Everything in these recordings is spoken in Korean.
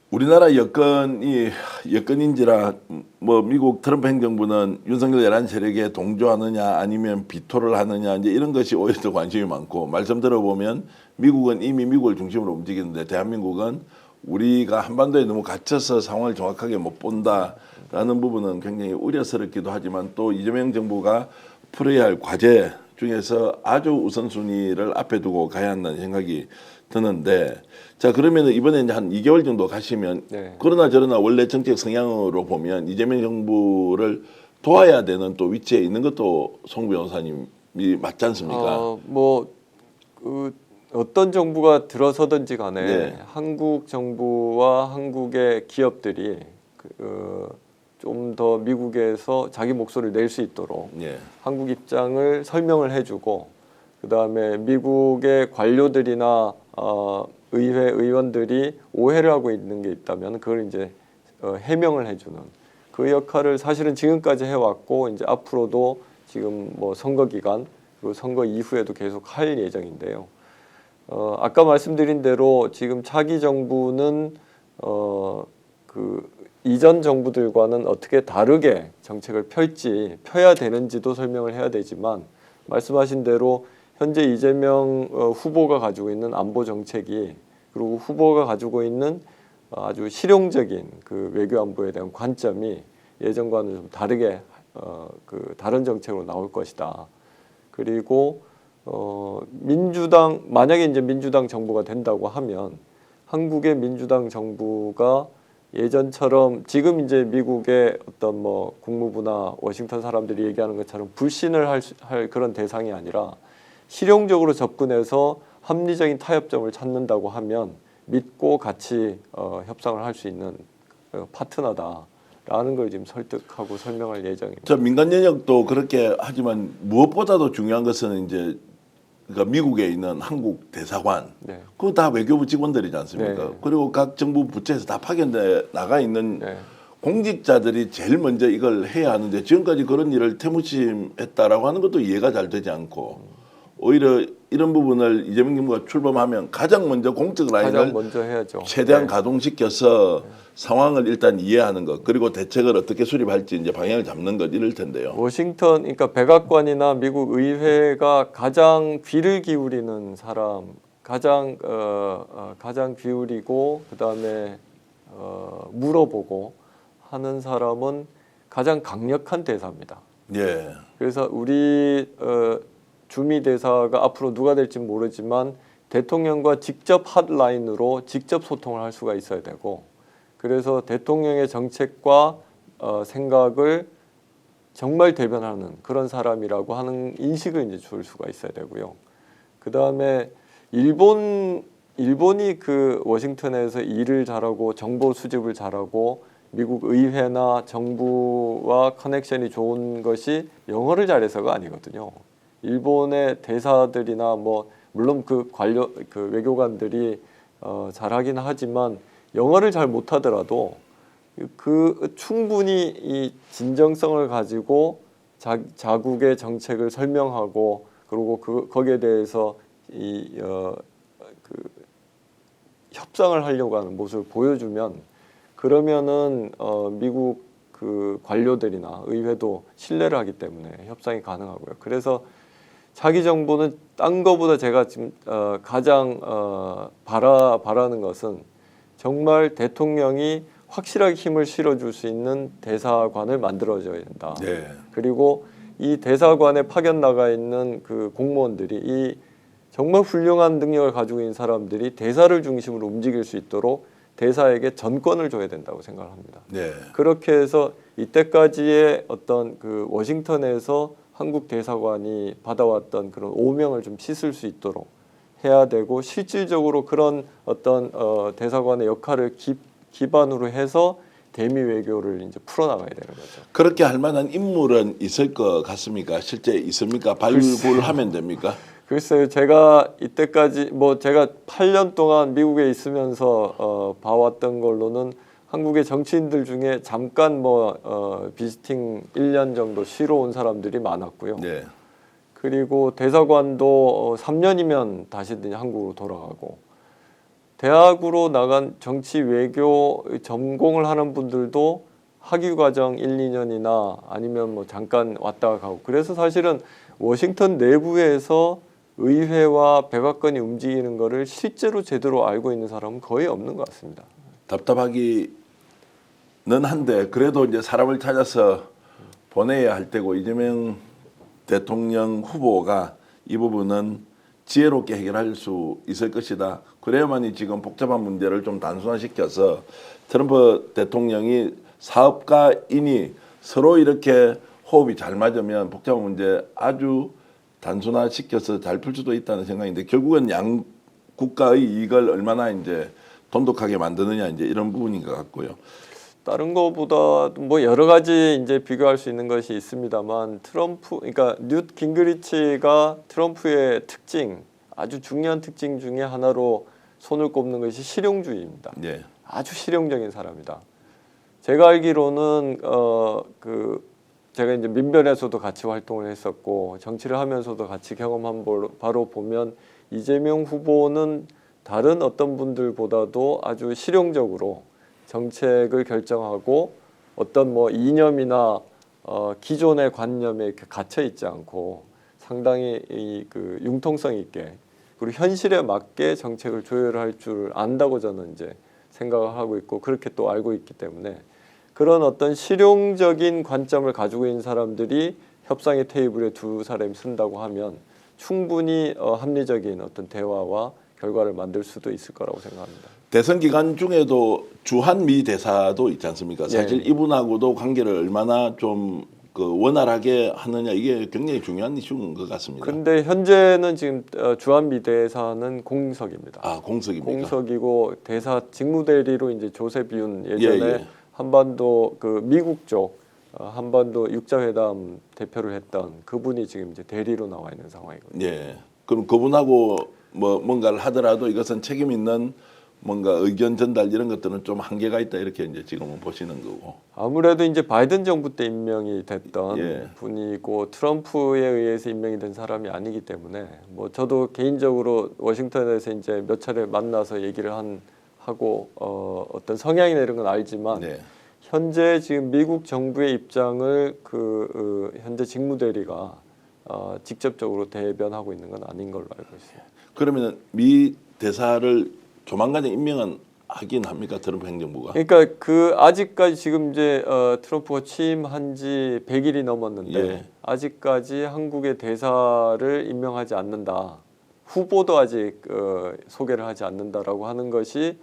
우리나라 여건인지라 뭐 미국 트럼프 행정부는 윤석열 내란 세력에 동조하느냐 아니면 비토를 하느냐 이제 이런 것이 오히려 더 관심이 많고 말씀 들어보면 미국은 이미 미국을 중심으로 움직이는데 대한민국은 우리가 한반도에 너무 갇혀서 상황을 정확하게 못 본다라는 부분은 굉장히 우려스럽기도 하지만 또 이재명 정부가 풀어야 할 과제 중에서 아주 우선순위를 앞에 두고 가야 한다는 생각이 드는데 자 그러면 이번에 이제 한 2개월 정도 가시면 네. 그러나 저러나 원래 정책 성향으로 보면 이재명 정부를 도와야 되는 또 위치에 있는 것도 송 변호사님이 맞지 않습니까? 어떤 정부가 들어서든지 간에 네. 한국 정부와 한국의 기업들이 좀 더 미국에서 자기 목소리를 낼 수 있도록 예. 한국 입장을 설명을 해주고 그다음에 미국의 관료들이나 의회 의원들이 오해를 하고 있는 게 있다면 그걸 이제 해명을 해주는 그 역할을 사실은 지금까지 해왔고 이제 앞으로도 지금 뭐 선거 기간 그리고 선거 이후에도 계속 할 예정인데요. 아까 말씀드린 대로 지금 차기 정부는 그 이전 정부들과는 어떻게 다르게 정책을 펴야 되는지도 설명을 해야 되지만 말씀하신 대로 현재 이재명 후보가 가지고 있는 안보 정책이 그리고 후보가 가지고 있는 아주 실용적인 그 외교 안보에 대한 관점이 예전과는 좀 다르게 그 다른 정책으로 나올 것이다. 그리고 민주당 만약에 이제 민주당 정부가 된다고 하면 한국의 민주당 정부가 예전처럼 지금 이제 미국의 어떤 뭐 국무부나 워싱턴 사람들이 얘기하는 것처럼 불신을 할 그런 대상이 아니라 실용적으로 접근해서 합리적인 타협점을 찾는다고 하면 믿고 같이 협상을 할 수 있는 파트너다라는 걸 지금 설득하고 설명할 예정입니다. 저 민간 영역도 그렇게 하지만 무엇보다도 중요한 것은 이제 그러니까 미국에 있는 한국 대사관, 네. 그거 다 외교부 직원들이지 않습니까? 네. 그리고 각 정부 부처에서 다 파견돼 나가 있는 네. 공직자들이 제일 먼저 이걸 해야 하는데 지금까지 그런 일을 태무침했다라고 하는 것도 이해가 잘 되지 않고 오히려 이런 부분을 이재명 정부가 출범하면 가장 먼저 공적 라인을 가장 먼저 해야죠. 최대한 네. 가동시켜서 상황을 일단 이해하는 것 그리고 대책을 어떻게 수립할지 이제 방향을 잡는 것 이럴 텐데요. 워싱턴 그러니까 백악관이나 미국 의회가 가장 귀를 기울이는 사람, 가장 기울이고 그다음에 물어보고 하는 사람은 가장 강력한 대사입니다. 예. 그래서 우리 주미 대사가 앞으로 누가 될지 모르지만 대통령과 직접 핫라인으로 직접 소통을 할 수가 있어야 되고 그래서 대통령의 정책과 생각을 정말 대변하는 그런 사람이라고 하는 인식을 이제 줄 수가 있어야 되고요. 그 다음에 일본이 그 워싱턴에서 일을 잘하고 정보 수집을 잘하고 미국 의회나 정부와 커넥션이 좋은 것이 영어를 잘해서가 아니거든요. 일본의 대사들이나 뭐 물론 그 외교관들이 잘하긴 하지만 영어를 잘 못하더라도 그 충분히 이 진정성을 가지고 자국의 정책을 설명하고 그리고 거기에 대해서 협상을 하려고 하는 모습을 보여주면 그러면은 미국 그 관료들이나 의회도 신뢰를 하기 때문에 협상이 가능하고요. 그래서 차기 정부는 딴 거보다 제가 지금 가장 바라는 것은 정말 대통령이 확실하게 힘을 실어줄 수 있는 대사관을 만들어줘야 된다. 네. 그리고 이 대사관에 파견 나가 있는 그 공무원들이 이 정말 훌륭한 능력을 가지고 있는 사람들이 대사를 중심으로 움직일 수 있도록 대사에게 전권을 줘야 된다고 생각합니다. 네. 그렇게 해서 이때까지의 어떤 그 워싱턴에서 한국 대사관이 받아왔던 그런 오명을 좀 씻을 수 있도록 해야 되고 실질적으로 그런 어떤 대사관의 역할을 기반으로 해서 대미 외교를 이제 풀어나가야 되는 거죠. 그렇게 할 만한 인물은 있을 것 같습니까? 실제 있습니까? 발굴하면 됩니까? 글쎄요, 제가 이때까지 뭐 제가 8년 동안 미국에 있으면서 봐왔던 걸로는 한국의 정치인들 중에 잠깐 비지팅 1년 정도 쉬러 온 사람들이 많았고요. 네. 그리고 대사관도 3년이면 다시 한국으로 돌아가고 대학으로 나간 정치 외교 전공을 하는 분들도 학위 과정 1, 2년이나 아니면 뭐 잠깐 왔다가 가고 그래서 사실은 워싱턴 내부에서 의회와 백악관이 움직이는 거를 실제로 제대로 알고 있는 사람은 거의 없는 것 같습니다. 답답하기는 한데 그래도 이제 사람을 찾아서 보내야 할 때고 이재명 대통령 후보가 이 부분은 지혜롭게 해결할 수 있을 것이다. 그래야만이 지금 복잡한 문제를 좀 단순화시켜서 트럼프 대통령이 사업가인이 서로 이렇게 호흡이 잘 맞으면 복잡한 문제 아주 단순화시켜서 잘 풀 수도 있다는 생각인데 결국은 양 국가의 이익을 얼마나 이제 돈독하게 만드느냐 이제 이런 부분인 것 같고요. 다른 거보다 뭐 여러 가지 이제 비교할 수 있는 것이 있습니다만 트럼프 그러니까 뉴트 깅그리치가 트럼프의 특징 아주 중요한 특징 중에 하나로 손을 꼽는 것이 실용주의입니다. 예. 아주 실용적인 사람이다. 제가 알기로는 제가 이제 민변에서도 같이 활동을 했었고 정치를 하면서도 같이 경험한 바로 보면 이재명 후보는 다른 어떤 분들보다도 아주 실용적으로 정책을 결정하고 어떤 뭐 이념이나 기존의 관념에 이렇게 갇혀 있지 않고 상당히 그 융통성 있게 그리고 현실에 맞게 정책을 조율할 줄 안다고 저는 이제 생각을 하고 있고 그렇게 또 알고 있기 때문에 그런 어떤 실용적인 관점을 가지고 있는 사람들이 협상의 테이블에 두 사람이 쓴다고 하면 충분히 합리적인 어떤 대화와 결과를 만들 수도 있을 거라고 생각합니다. 대선 기간 중에도 주한미 대사도 있지 않습니까? 사실 예. 이분하고도 관계를 얼마나 좀 그 원활하게 하느냐 이게 굉장히 중요한 이슈인 것 같습니다. 근데 현재는 지금 주한미 대사는 공석입니다. 아 공석입니까? 공석이고 대사 직무대리로 이제 조셉 윤 예전에 예. 한반도 그 미국 쪽 한반도 육자회담 대표를 했던 그분이 지금 이제 대리로 나와 있는 상황이거든요. 예. 그럼 그분하고 뭐 뭔가를 하더라도 이것은 책임 있는 뭔가 의견 전달 이런 것들은 좀 한계가 있다 이렇게 이제 지금은 보시는 거고. 아무래도 이제 바이든 정부 때 임명이 됐던 예. 분이고 트럼프에 의해서 임명이 된 사람이 아니기 때문에 뭐 저도 개인적으로 워싱턴에서 이제 몇 차례 만나서 얘기를 하고 어떤 성향이나 이런 건 알지만 네. 현재 지금 미국 정부의 입장을 현재 직무대리가 직접적으로 대변하고 있는 건 아닌 걸로 알고 있습니다. 그러면 미 대사를 조만간에 임명은 하긴 합니까 트럼프 행정부가? 그러니까 아직까지 지금 이제 트럼프가 취임한 지 100일이 넘었는데 예. 아직까지 한국의 대사를 임명하지 않는다. 후보도 아직 소개를 하지 않는다라고 하는 것이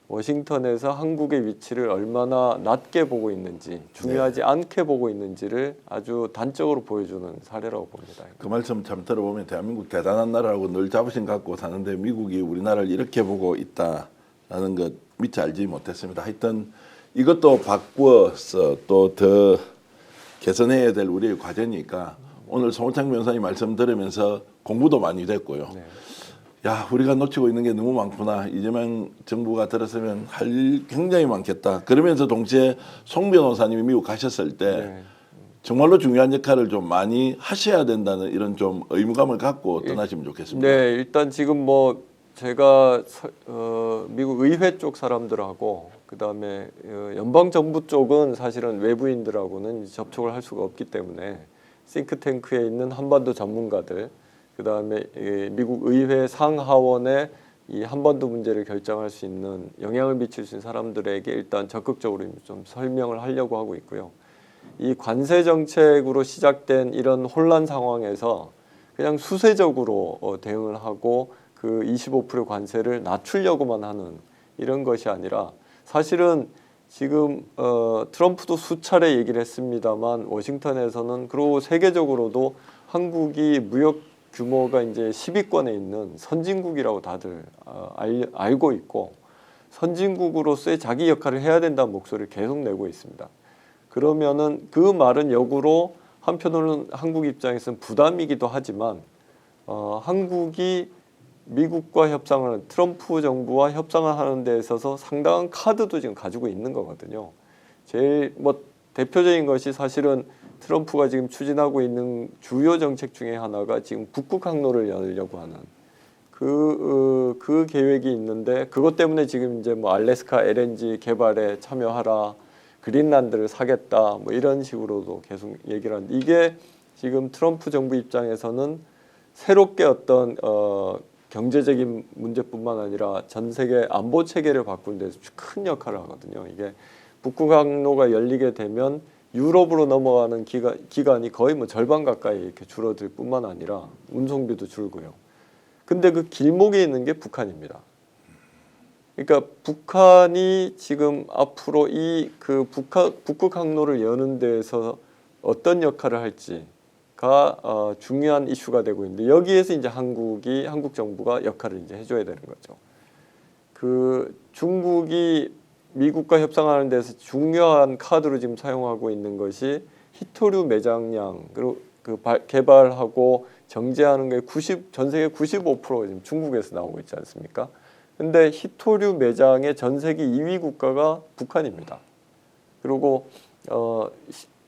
워싱턴에서 한국의 위치를 얼마나 낮게 보고 있는지 중요하지 않게 보고 있는지를 아주 단적으로 보여주는 사례라고 봅니다. 그 말씀 참 들어보면 대한민국 대단한 나라라고 늘 자부심 갖고 사는데 미국이 우리나라를 이렇게 보고 있다라는 것 미처 알지 못했습니다. 하여튼 이것도 바꾸어서 또 더 개선해야 될 우리의 과제니까 오늘 송호창 변호사님 말씀 들으면서 공부도 많이 됐고요. 네. 야 우리가 놓치고 있는 게 너무 많구나. 이재명 정부가 들었으면 할 일 굉장히 많겠다. 그러면서 동시에 송 변호사님이 미국 가셨을 때 네. 정말로 중요한 역할을 좀 많이 하셔야 된다는 이런 좀 의무감을 갖고 떠나시면 좋겠습니다. 네, 일단 지금 뭐 제가 미국 의회 쪽 사람들하고 그다음에 연방 정부 쪽은 사실은 외부인들하고는 접촉을 할 수가 없기 때문에 싱크탱크에 있는 한반도 전문가들 그다음에 미국 의회 상하원에 이 한반도 문제를 결정할 수 있는 영향을 미칠 수 있는 사람들에게 일단 적극적으로 좀 설명을 하려고 하고 있고요. 이 관세 정책으로 시작된 이런 혼란 상황에서 그냥 수세적으로 대응을 하고 그 25% 관세를 낮추려고만 하는 이런 것이 아니라 사실은 지금 트럼프도 수차례 얘기를 했습니다만 워싱턴에서는 그리고 세계적으로도 한국이 무역 규모가 이제 10위권에 있는 선진국이라고 다들 알고 있고 선진국으로서의 자기 역할을 해야 된다는 목소리를 계속 내고 있습니다. 그러면은 그 말은 역으로 한편으로는 한국 입장에서는 부담이기도 하지만 한국이 미국과 협상을 트럼프 정부와 협상을 하는 데 있어서 상당한 카드도 지금 가지고 있는 거거든요. 제일 뭐 대표적인 것이 사실은 트럼프가 지금 추진하고 있는 주요 정책 중에 하나가 지금 북극 항로를 열려고 하는 그 계획이 있는데 그것 때문에 지금 이제 뭐 알래스카 LNG 개발에 참여하라, 그린란드를 사겠다, 뭐 이런 식으로도 계속 얘기를 하는데 이게 지금 트럼프 정부 입장에서는 새롭게 어떤 경제적인 문제뿐만 아니라 전 세계 안보 체계를 바꾸는 데서 큰 역할을 하거든요. 이게 북극 항로가 열리게 되면 유럽으로 넘어가는 기간이 거의 뭐 절반 가까이 이렇게 줄어들 뿐만 아니라 운송비도 줄고요. 근데 그 길목에 있는 게 북한입니다. 그러니까 북한이 지금 앞으로 이 그 북극 항로를 여는 데에서 어떤 역할을 할지가 중요한 이슈가 되고 있는데 여기에서 이제 한국 정부가 역할을 이제 해줘야 되는 거죠. 그 중국이 미국과 협상하는 데서 중요한 카드로 지금 사용하고 있는 것이 히토류 매장량 그리고 개발하고 정제하는 게 전 세계 95%가 지금 중국에서 나오고 있지 않습니까? 근데 히토류 매장의 전 세계 2위 국가가 북한입니다. 그리고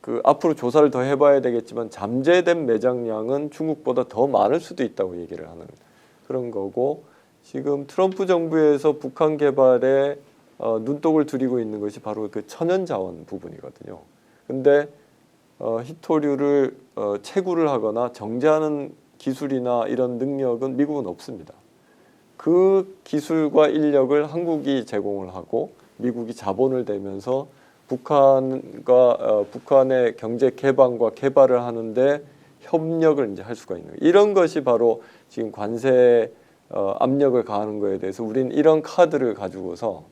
그 앞으로 조사를 더 해봐야 되겠지만 잠재된 매장량은 중국보다 더 많을 수도 있다고 얘기를 하는 그런 거고 지금 트럼프 정부에서 북한 개발에 눈독을 들이고 있는 것이 바로 그 천연자원 부분이거든요. 근데 히토류를 채굴을 하거나 정제하는 기술이나 이런 능력은 미국은 없습니다. 그 기술과 인력을 한국이 제공을 하고 미국이 자본을 대면서 북한의 경제 개방과 개발을 하는데 협력을 이제 할 수가 있는 거예요. 이런 것이 바로 지금 관세 압력을 가하는 거에 대해서 우리는 이런 카드를 가지고서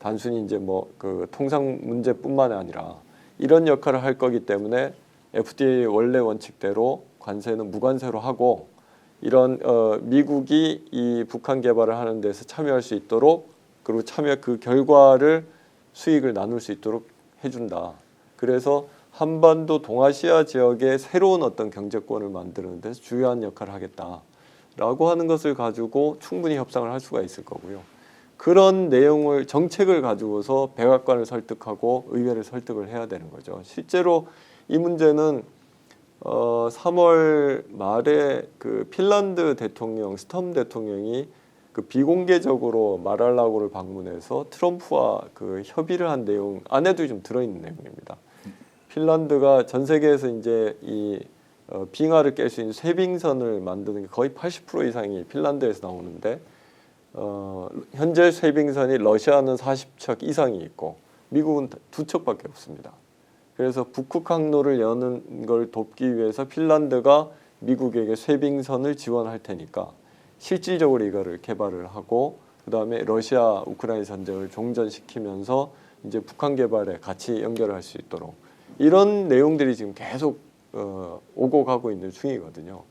단순히 이제 뭐 그 통상 문제뿐만 아니라 이런 역할을 할 거기 때문에 FDA 원래 원칙대로 관세는 무관세로 하고 이런 미국이 이 북한 개발을 하는 데서 참여할 수 있도록 그리고 그 결과를 수익을 나눌 수 있도록 해준다. 그래서 한반도 동아시아 지역의 새로운 어떤 경제권을 만드는 데서 중요한 역할을 하겠다라고 하는 것을 가지고 충분히 협상을 할 수가 있을 거고요. 그런 내용을 정책을 가지고서 백악관을 설득하고 의회를 설득을 해야 되는 거죠. 실제로 이 문제는 3월 말에 그 핀란드 대통령 스텀 대통령이 그 비공개적으로 마랄라고를 방문해서 트럼프와 그 협의를 한 내용 안에도 좀 들어있는 내용입니다. 핀란드가 전 세계에서 이제 이 빙하를 깰 수 있는 쇠빙선을 만드는 게 거의 80% 이상이 핀란드에서 나오는데 현재 쇠빙선이 러시아는 40척 이상이 있고 미국은 2척밖에 없습니다. 그래서 북극 항로를 여는 걸 돕기 위해서 핀란드가 미국에게 쇠빙선을 지원할 테니까 실질적으로 이거를 개발을 하고 그다음에 러시아 우크라이나 전쟁을 종전시키면서 이제 북한 개발에 같이 연결할 수 있도록 이런 내용들이 지금 계속 오고 가고 있는 중이거든요.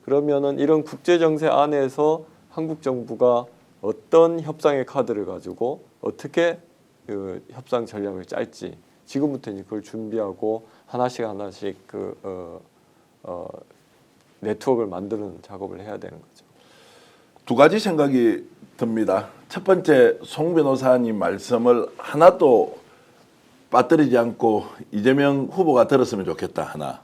그러면은 이런 국제 정세 안에서 한국 정부가 어떤 협상의 카드를 가지고 어떻게 그 협상 전략을 짤지 지금부터 이제 그걸 준비하고 하나씩 네트워크를 만드는 작업을 해야 되는 거죠. 두 가지 생각이 듭니다. 첫 번째, 송 변호사님 말씀을 하나도 빠뜨리지 않고 이재명 후보가 들었으면 좋겠다 하나.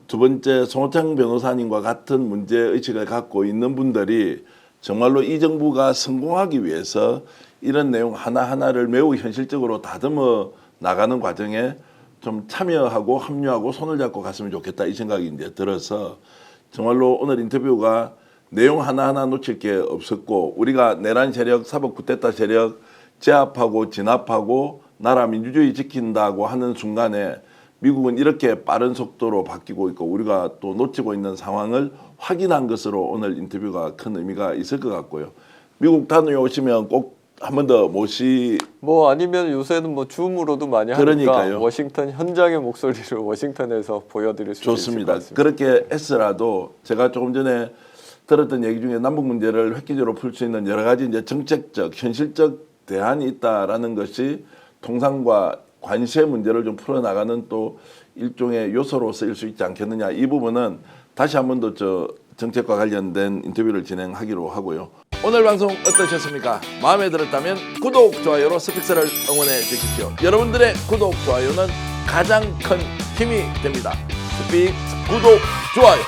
두 번째, 송호창 변호사님과 같은 문제의식을 갖고 있는 분들이 정말로 이 정부가 성공하기 위해서 이런 내용 하나하나를 매우 현실적으로 다듬어 나가는 과정에 좀 참여하고 합류하고 손을 잡고 갔으면 좋겠다 이 생각이 이제 들어서 정말로 오늘 인터뷰가 내용 하나하나 놓칠 게 없었고 우리가 내란 세력, 사법 쿠데타 세력 제압하고 진압하고 나라 민주주의 지킨다고 하는 순간에 미국은 이렇게 빠른 속도로 바뀌고 있고 우리가 또 놓치고 있는 상황을 확인한 것으로 오늘 인터뷰가 큰 의미가 있을 것 같고요. 미국 다녀오시면 꼭 한 번 더 뭐 아니면 요새는 뭐 줌으로도 많이 하니까 그러니까요. 워싱턴 현장의 목소리를 워싱턴에서 보여드릴 수 있을 것 좋습니다. 같습니다. 그렇게 했으라도 제가 조금 전에 들었던 얘기 중에 남북 문제를 획기적으로 풀 수 있는 여러 가지 이제 정책적, 현실적 대안이 있다라는 것이 통상과 관세 문제를 좀 풀어나가는 또 일종의 요소로 쓰일 수 있지 않겠느냐. 이 부분은 다시 한 번 더 정책과 관련된 인터뷰를 진행하기로 하고요. 오늘 방송 어떠셨습니까? 마음에 들었다면 구독, 좋아요로 스픽스를 응원해 주십시오. 여러분들의 구독, 좋아요는 가장 큰 힘이 됩니다. 스픽스 구독, 좋아요.